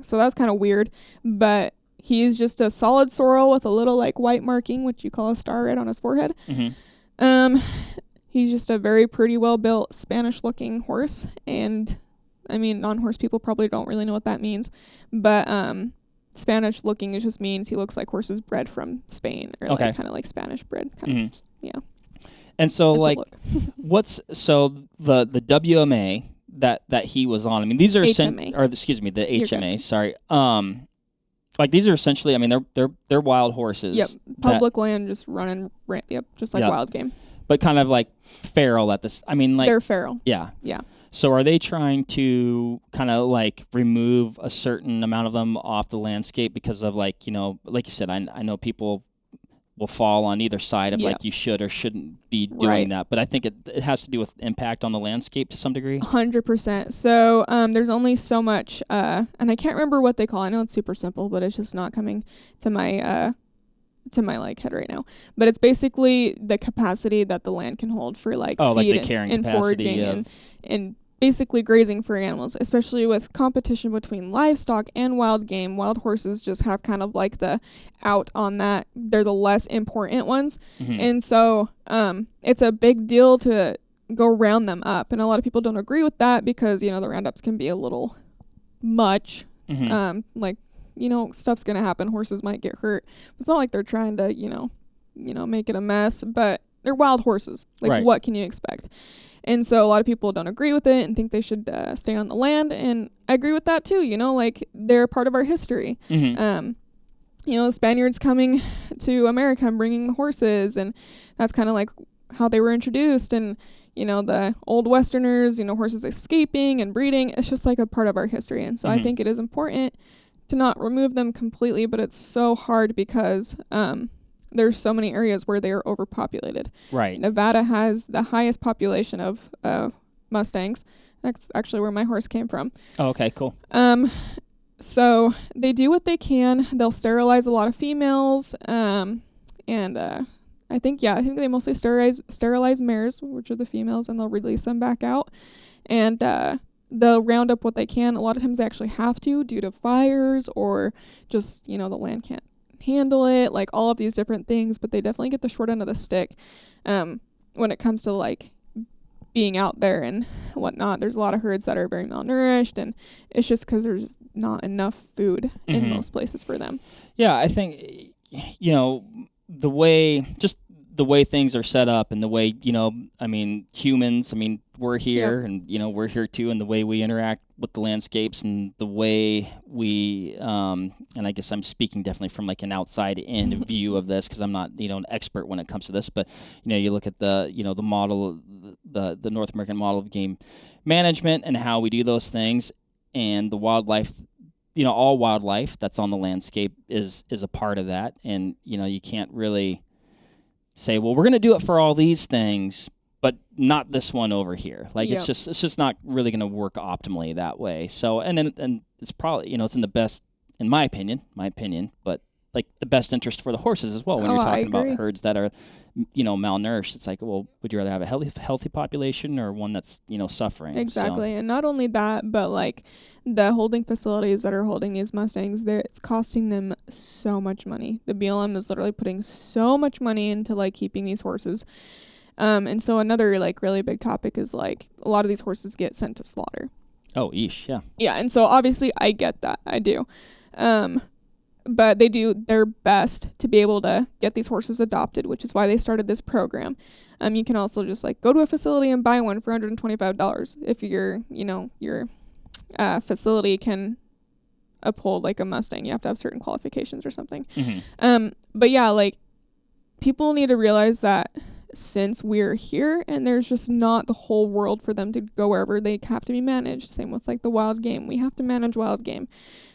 So that's kind of weird. But he's just a solid sorrel with a little like white marking, which you call a star right on his forehead. He's just a very pretty, well-built, Spanish-looking horse, and I mean, non-horse people probably don't really know what that means, but Spanish-looking, it just means he looks like horses bred from Spain, or like kind of like Spanish bred, kind of, yeah. And so, like, what's the WMA that he was on? I mean, these are the HMA. Sorry. Like, these are essentially, I mean, they're wild horses. Yep, public land, just running, just like wild game. But kind of like feral at this, I mean, like... They're feral. Yeah. Yeah. So are they trying to kind of like remove a certain amount of them off the landscape because of like, like you said, I know people will fall on either side of like you should or shouldn't be doing that. But I think it has to do with impact on the landscape to some degree. 100%. So there's only so much, and I can't remember what they call it. I know it's super simple, but it's just not coming to my like head right now. But it's basically the capacity that the land can hold for like feed like the carrying and foraging and basically grazing for animals, especially with competition between livestock and wild game. Wild horses just have kind of like the out on that. They're the less important ones. And so it's a big deal to go round them up. And a lot of people don't agree with that because, the roundups can be a little much. Stuff's going to happen. Horses might get hurt. It's not like they're trying to, make it a mess, but they're wild horses. Like, what can you expect? And so a lot of people don't agree with it and think they should stay on the land. And I agree with that too. Like, they're part of our history. The Spaniards coming to America and bringing the horses, and that's kind of like how they were introduced. And, the old Westerners, horses escaping and breeding. It's just like a part of our history. And so I think it is important to not remove them completely, but it's so hard because there's so many areas where they are overpopulated. Right. Nevada has the highest population of Mustangs. That's actually where my horse came from. Oh, okay, cool. So they do what they can. They'll sterilize a lot of females, and I think they mostly sterilize mares, which are the females, and they'll release them back out. And they'll round up what they can. A lot of times they actually have to due to fires or just, the land can't handle it, like all of these different things, but they definitely get the short end of the stick when it comes to like being out there and whatnot. There's a lot of herds that are very malnourished, and it's just because there's not enough food in most places for them. Yeah, I think, the way things are set up and the way, humans, we're here and, we're here too, and the way we interact with the landscapes and the way we, and I guess I'm speaking definitely from like an outside in view of this because I'm not, an expert when it comes to this, but, you look at the, the model, the North American model of game management and how we do those things, and the wildlife, all wildlife that's on the landscape is a part of that. And, you can't really say, well, we're going to do it for all these things, but not this one over here. Like, it's just not really going to work optimally that way. So, and it's probably, it's in the best, in my opinion, but like the best interest for the horses as well. When you're talking about herds that are, malnourished, it's like, well, would you rather have a healthy population or one that's, suffering? Exactly. And not only that, but like the holding facilities that are holding these Mustangs, it's costing them so much money. The BLM is literally putting so much money into like keeping these horses. And so another like really big topic is like a lot of these horses get sent to slaughter. Oh, yeesh, yeah. Yeah, and so obviously I get that. I do. But they do their best to be able to get these horses adopted, which is why they started this program. You can also just like go to a facility and buy one for $125 if your facility can uphold like a Mustang. You have to have certain qualifications or something. But yeah, like people need to realize that since we're here and there's just not the whole world for them to go wherever, they have to be managed. Same with like the wild game. We have to manage wild game.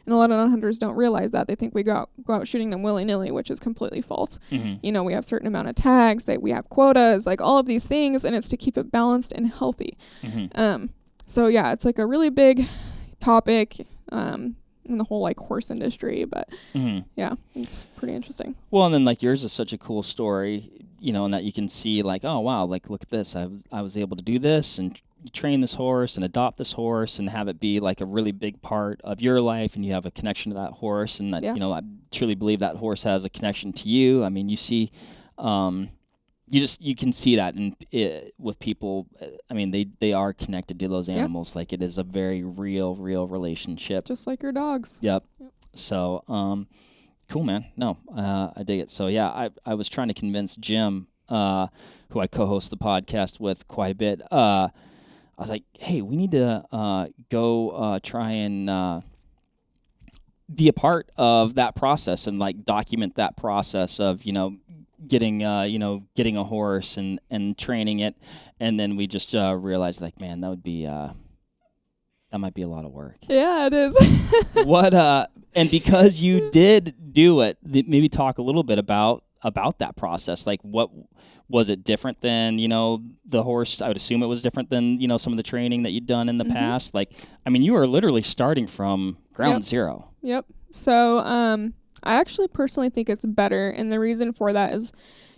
And a lot of non-hunters don't realize that. They think we go out shooting them willy-nilly, which is completely false. We have a certain amount of tags, that we have quotas, like all of these things, and it's to keep it balanced and healthy. So yeah, it's like a really big topic in the whole like horse industry, but yeah, it's pretty interesting. Well, and then like yours is such a cool story, and that you can see like, oh wow, like look at this, I was able to do this and train this horse and adopt this horse and have it be like a really big part of your life, and you have a connection to that horse, and that I truly believe that horse has a connection to you. I mean, you see, you can see that with people. I mean, they are connected to those animals. Like it is a very real relationship, just like your dogs. Yep. So cool, man. No, I dig it. So yeah, I was trying to convince Jim, who I co-host the podcast with quite a bit. I was like, hey, we need to go try and be a part of that process and like document that process of, getting a horse and training it. And then we just realized like, man, that might be a lot of work. Yeah, it is. And because you did do it, maybe talk a little bit about that process. Like, what was it different than, the horse? I would assume it was different than, some of the training that you'd done in the past. Like, I mean, you were literally starting from ground zero. Yep. So, I actually personally think it's better. And the reason for that is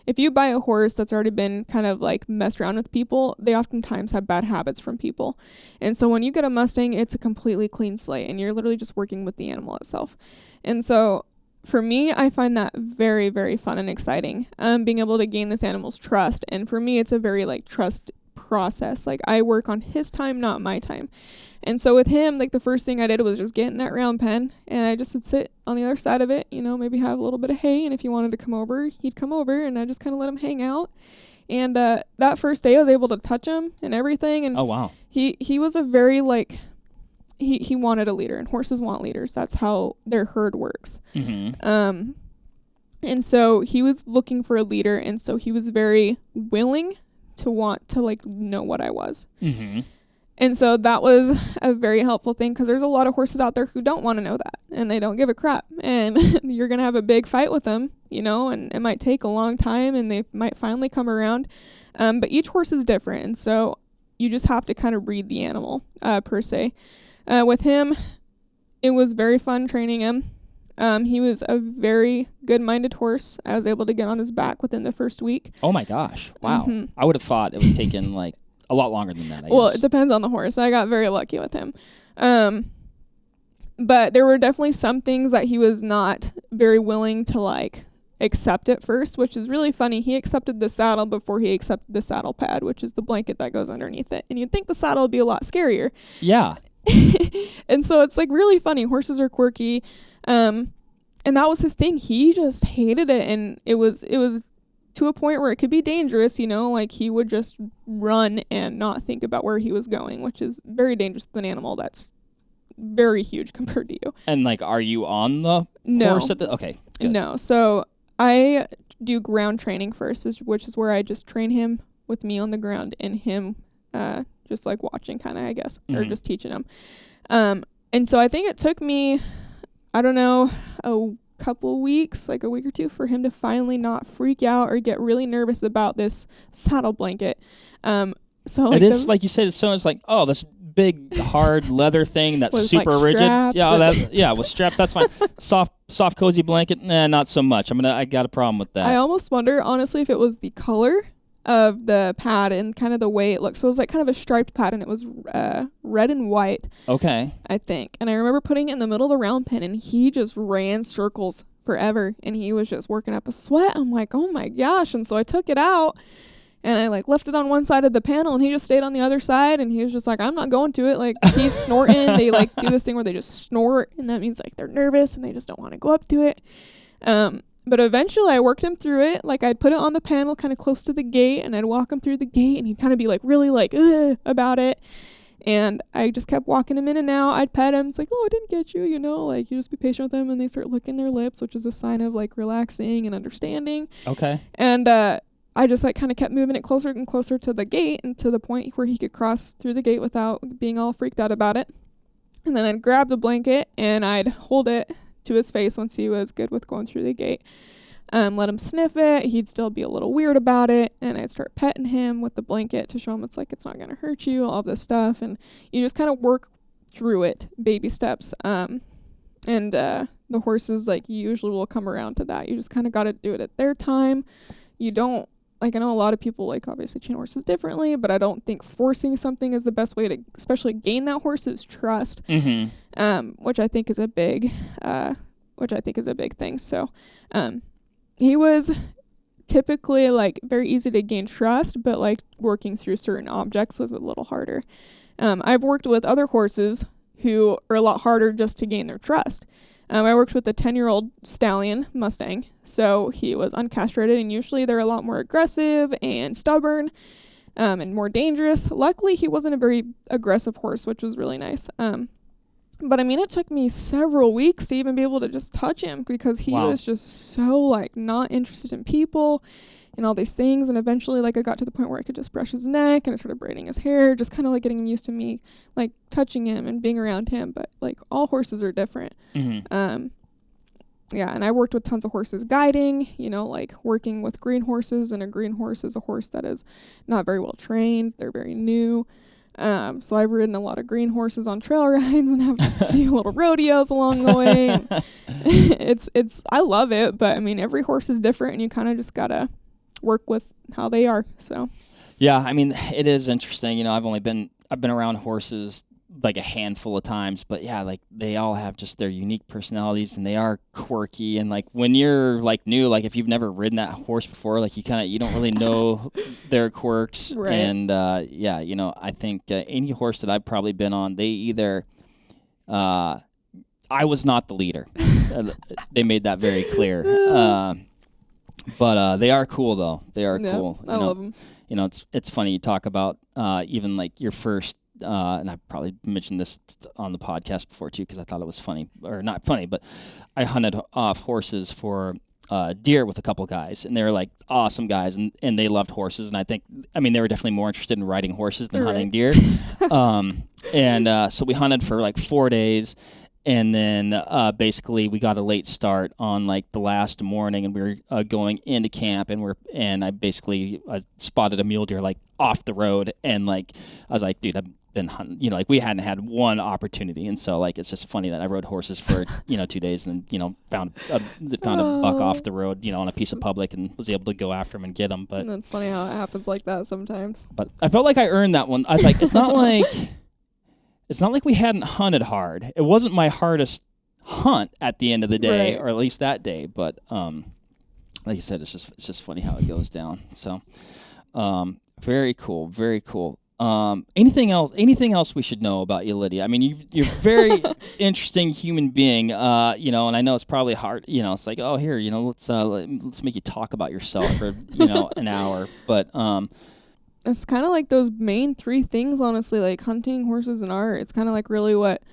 if you buy a horse that's already been kind of like messed around with people, they oftentimes have bad habits from people. And so when you get a Mustang, it's a completely clean slate and you're literally just working with the animal itself. And so for me, I find that very, very fun and exciting, being able to gain this animal's trust. And for me, it's a very like trust process. Like I work on his time, not my time. And so with him, like the first thing I did was just get in that round pen, and I just would sit on the other side of it, maybe have a little bit of hay. And if he wanted to come over, he'd come over, and I just kind of let him hang out. And that first day I was able to touch him and everything. And oh, wow. He was a very like, he wanted a leader, and horses want leaders. That's how their herd works. And so he was looking for a leader, and so he was very willing to want to like know what I was. And so that was a very helpful thing, because there's a lot of horses out there who don't want to know that, and they don't give a crap, and you're going to have a big fight with them, and it might take a long time, and they might finally come around. But each horse is different, and so you just have to kind of read the animal per se. With him, it was very fun training him. He was a very good-minded horse. I was able to get on his back within the first week. Oh my gosh. Wow. I would have thought it would have taken like a lot longer than that, I Well, guess. It depends on the horse. I got very lucky with him. But there were definitely some things that he was not very willing to like accept it first, which is really funny. He accepted the saddle before he accepted the saddle pad, which is the blanket that goes underneath it. And you'd think the saddle would be a lot scarier. Yeah. And so it's like really funny. Horses are quirky. And that was his thing. He just hated it. And it was to a point where it could be dangerous, you know, like he would just run and not think about where he was going, which is very dangerous with an animal that's very huge compared to you. And like, are you on the horse at the, okay. Good. No. So I do ground training first, which is where I just train him with me on the ground and him, just like watching kind of, I guess, or just teaching him. And so I think it took me, I don't know, a couple weeks, like a week or two, for him to finally not freak out or get really nervous about this saddle blanket. So like it is like you said, it's like, oh, this big hard leather thing that's super like rigid. Yeah, with straps, that's fine. soft cozy blanket, not so much. I got a problem with that. I almost wonder, honestly, if it was the color of the pad and kind of the way it looked. So it was like kind of a striped pad, and it was red and white. Okay. I think. And I remember putting it in the middle of the round pen, and he just ran circles forever, and he was just working up a sweat. I'm like, oh my gosh. And so I took it out, and I like left it on one side of the panel, and he just stayed on the other side, and he was just like, I'm not going to it. Like, he's snorting. They like do this thing where they just snort, and that means like they're nervous and they just don't want to go up to it. But eventually I worked him through it. Like, I'd put it on the panel kind of close to the gate, and I'd walk him through the gate, and he'd kind of be like really like about it. And I just kept walking him in and out. I'd pet him. It's like, oh, I didn't get you, you know, like you just be patient with them, and they start licking their lips, which is a sign of like relaxing and understanding. Okay. And I just like kind of kept moving it closer and closer to the gate, and to the point where he could cross through the gate without being all freaked out about it. And then I'd grab the blanket and I'd hold it to his face once he was good with going through the gate. Let him sniff it. He'd still be a little weird about it, and I'd start petting him with the blanket to show him it's like it's not going to hurt you, all this stuff. And you just kind of work through it, baby steps. And the horses, like, you usually will come around to that. You just kind of got to do it at their time. You don't, like, I know a lot of people, like, obviously train horses differently, but I don't think forcing something is the best way to especially gain that horse's trust, which I think is a big thing. So he was typically, like, very easy to gain trust, but, like, working through certain objects was a little harder. I've worked with other horses who are a lot harder just to gain their trust. I worked with a 10-year-old stallion Mustang, so he was uncastrated, and usually they're a lot more aggressive and stubborn, and more dangerous. Luckily, he wasn't a very aggressive horse, which was really nice. But I mean, it took me several weeks to even be able to just touch him, because he was just so, like, not interested in people and all these things. And eventually, like, I got to the point where I could just brush his neck, and I started braiding his hair, just kind of like getting him used to me, like, touching him and being around him. But, like, all horses are different. Yeah, and I worked with tons of horses guiding, you know, like working with green horses, and a green horse is a horse that is not very well trained. They're very new. So I've ridden a lot of green horses on trail rides and have a few little rodeos along the way. I love it, but I mean, every horse is different, and you kind of just gotta work with how they are. So yeah, I mean, it is interesting. You know, I've been around horses like a handful of times, but yeah, like they all have just their unique personalities, and they are quirky. And like when you're like new, like if you've never ridden that horse before, like you don't really know their quirks. Right. And yeah, you know, I think any horse that I've probably been on, they either I was not the leader. They made that very clear. But they are cool though. They are cool. I love them. You know, it's funny you talk about even like your first. And I probably mentioned this on the podcast before too, because I thought it was funny, or not funny, but I hunted off horses for deer with a couple guys, and they were like awesome guys, and they loved horses, and they were definitely more interested in riding horses than hunting deer. So we hunted for like 4 days, and then basically we got a late start on like the last morning, and we were going into camp, and I basically spotted a mule deer like off the road, and like I was like, dude, I've been hunting, you know, like we hadn't had one opportunity, and so like it's just funny that I rode horses for 2 days, and then found a buck off the road, on a piece of public, and was able to go after him and get him. But and that's funny how it happens like that sometimes. But I felt like I earned that one. I was like, it's not like we hadn't hunted hard. It wasn't my hardest hunt at the end of the day, right. or at least that day. But like I said, it's just funny how it goes down. So, very cool, very cool. Anything else we should know about you, Lydia? I mean, you're a very interesting human being, you know, and I know it's probably hard, you know, it's like, oh, here, you know, let's make you talk about yourself for, you know, an hour. But, it's kind of like those main three things, honestly, like hunting, horses, and art. It's kind of like really what,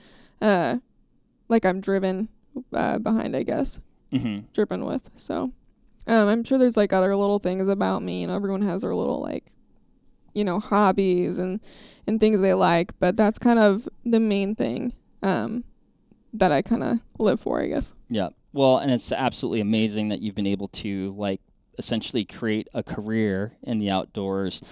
like I'm driven, behind, I guess, driven with. So, I'm sure there's like other little things about me, and everyone has their little like, you know, hobbies and things they like, but that's kind of the main thing that I kind of live for, I guess. Yeah. Well, and it's absolutely amazing that you've been able to like essentially create a career in the outdoors,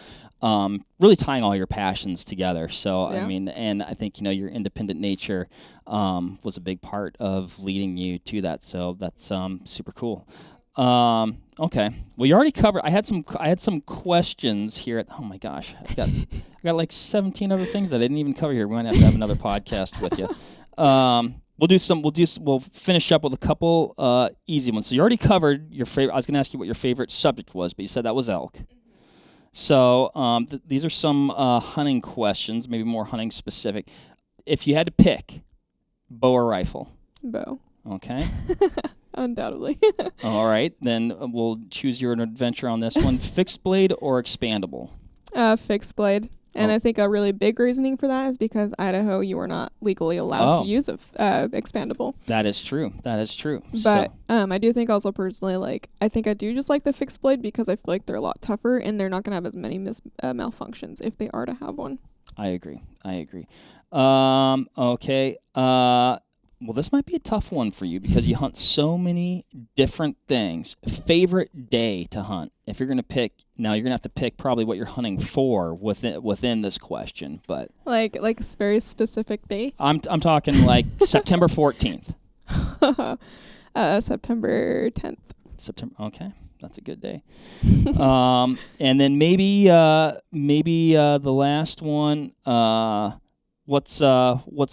really tying all your passions together. So, Yeah. I mean, and I think, you know, your independent nature was a big part of leading you to that. So that's super cool. Okay. Well, you already covered. I had some questions here. Oh my gosh, I got like 17 other things that I didn't even cover here. We might have to have another podcast with you. We'll finish up with a couple easy ones. So you already covered your favorite. I was going to ask you what your favorite subject was, but you said that was elk. So these are some hunting questions, maybe more hunting specific. If you had to pick, bow or rifle? Bow. Okay. Undoubtedly. All right, then we'll choose your adventure on this one. Fixed blade or expandable? Fixed blade. And I think a really big reasoning for that is because Idaho, you are not legally allowed to use expandable. That is true. But I do think also personally, like, I think I do just like the fixed blade because I feel like they're a lot tougher and they're not going to have as many malfunctions if they are to have one. I agree. Okay. Well, this might be a tough one for you because you hunt so many different things. Favorite day to hunt? If you're going to pick, now you're going to have to pick probably what you're hunting for within this question. But like a very specific day. I'm talking like September 14th. September 10th. September. Okay, that's a good day. And then maybe the last one. What's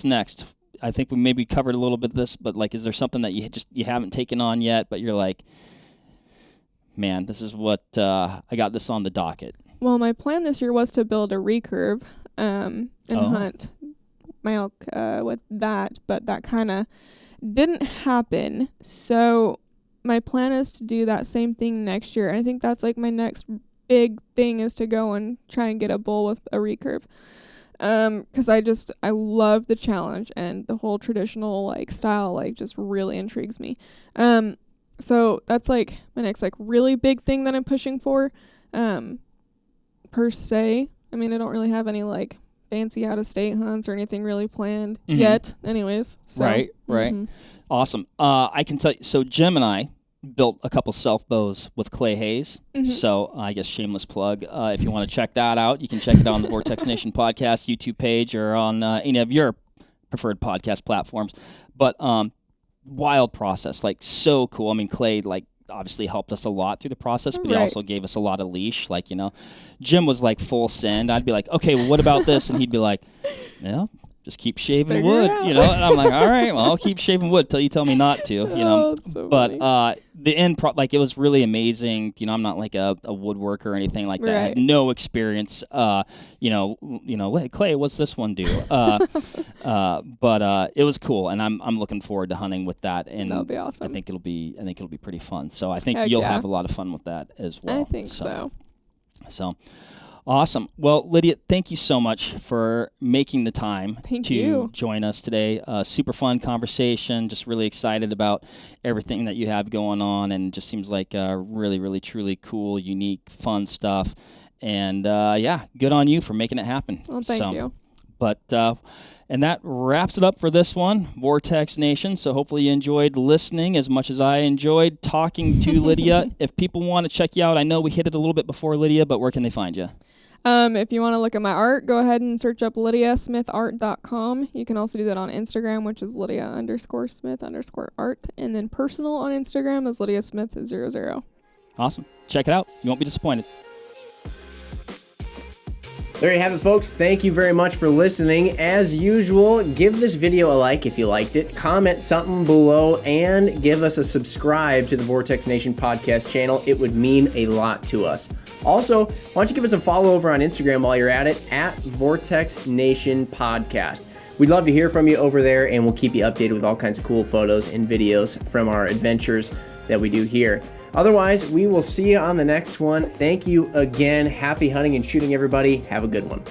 next? I think we maybe covered a little bit of this, but like, is there something that you haven't taken on yet, but you're like, man, this is what I got this on the docket? Well, my plan this year was to build a recurve and hunt my elk with that, but that kind of didn't happen. So my plan is to do that same thing next year. And I think that's like my next big thing is to go and try and get a bull with a recurve. Because I love the challenge and the whole traditional like style like just really intrigues me. So that's like my next like really big thing that I'm pushing for. Per se, I mean, I don't really have any like fancy out of state hunts or anything really planned yet. Anyways, so, right. Awesome. I can tell you. So Jim and I built a couple self bows with Clay Hayes. So I guess shameless plug. If you want to check that out, you can check it out on the Vortex Nation podcast YouTube page or on any of your preferred podcast platforms. But wild process, like so cool. I mean, Clay like obviously helped us a lot through the process, but he also gave us a lot of leash. Like, you know, Jim was like full send. I'd be like, okay, well, what about this? And he'd be like, yeah, just keep shaving wood, you know. And I'm like, all right, well, I'll keep shaving wood till you tell me not to, you know. So but funny. The end, like, it was really amazing. You know, I'm not like a woodworker or anything like that. I had no experience. You know, Clay, what's this one do? But it was cool, and I'm looking forward to hunting with that. And that'll be awesome. I think it'll be pretty fun. So I think you'll have a lot of fun with that as well. I think so. So. Awesome. Well, Lydia, thank you so much for making the time to join us today. Super fun conversation. Just really excited about everything that you have going on, and just seems like really, really, truly cool, unique, fun stuff. And good on you for making it happen. Well, thank you. But and that wraps it up for this one, Vortex Nation. So hopefully you enjoyed listening as much as I enjoyed talking to Lydia. If people want to check you out, I know we hit it a little bit before, Lydia, but where can they find you? If you want to look at my art, go ahead and search up lydiasmithart.com. You can also do that on Instagram, which is Lydia_Smith_art. And then personal on Instagram is LydiaSmith00. Awesome. Check it out. You won't be disappointed. There you have it, folks. Thank you very much for listening. As usual, give this video a like if you liked it, comment something below, and give us a subscribe to the Vortex Nation podcast channel. It would mean a lot to us. Also, why don't you give us a follow over on Instagram while you're at it, at Vortex Nation Podcast. We'd love to hear from you over there, and we'll keep you updated with all kinds of cool photos and videos from our adventures that we do here. Otherwise, we will see you on the next one. Thank you again. Happy hunting and shooting, everybody. Have a good one.